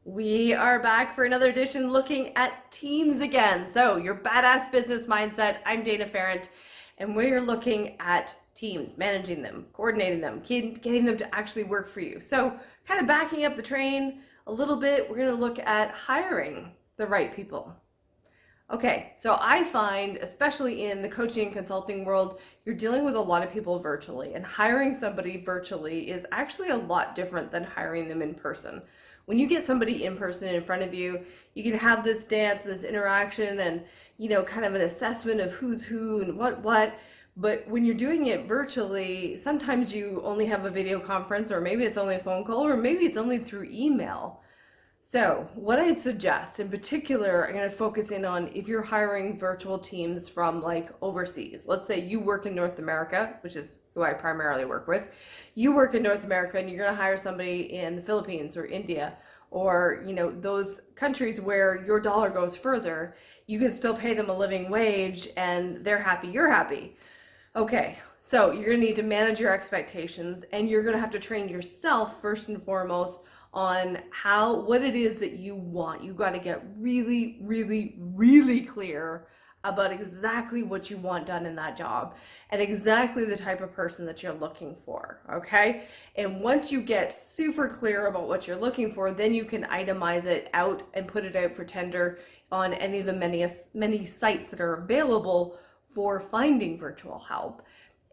We are back for another edition looking at teams again. So, your badass business mindset. I'm Dana Ferrant, and we're looking at teams, managing them, coordinating them, getting them to actually work for you. So, kind of backing up the train a little bit, we're going to look at hiring the right people. Okay, so I find, especially in the coaching and consulting world, you're dealing with a lot of people virtually, and hiring somebody virtually is actually a lot different than hiring them in person. When you get somebody in person in front of you, you can have this dance, this interaction, and kind of an assessment of who's who and what. But when you're doing it virtually, sometimes you only have a video conference, or maybe it's only a phone call, or maybe it's only through email. So what I'd suggest in particular, I'm going to focus in on if you're hiring virtual teams from like overseas. Let's say you work in North America, which is who I primarily work with. You work in North America and you're going to hire somebody in the Philippines or India or, those countries where your dollar goes further. You can still pay them a living wage and they're happy, you're happy. Okay, so you're going to need to manage your expectations and you're going to have to train yourself first and foremost on what it is that you want. You've got to get really, really, really clear about exactly what you want done in that job and exactly the type of person that you're looking for, okay? And once you get super clear about what you're looking for, then you can itemize it out and put it out for tender on any of the many sites that are available for finding virtual help.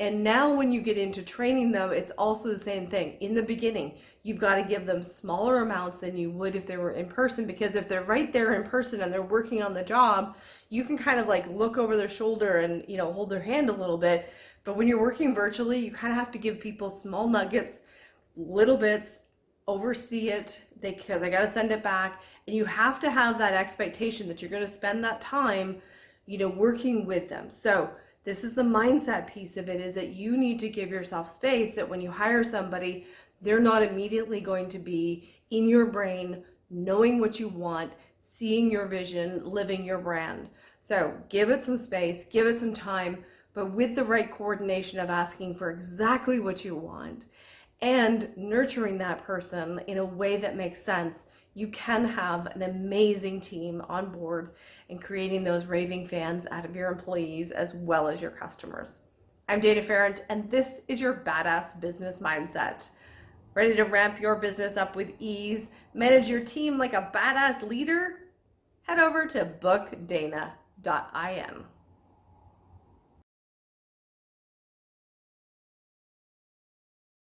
And now when you get into training them, it's also the same thing. In the beginning, you've got to give them smaller amounts than you would if they were in person, because if they're right there in person and they're working on the job, you can kind of like look over their shoulder and, hold their hand a little bit. But when you're working virtually, you kind of have to give people small nuggets, little bits, oversee it, because I got to send it back. And you have to have that expectation that you're going to spend that time, working with them. So this is the mindset piece of it, is that you need to give yourself space that when you hire somebody, they're not immediately going to be in your brain, knowing what you want, seeing your vision, living your brand. So give it some space, give it some time, but with the right coordination of asking for exactly what you want and nurturing that person in a way that makes sense, you can have an amazing team on board and creating those raving fans out of your employees as well as your customers. I'm Dana Ferrant, and this is your badass business mindset. Ready to ramp your business up with ease, manage your team like a badass leader? Head over to bookdana.in.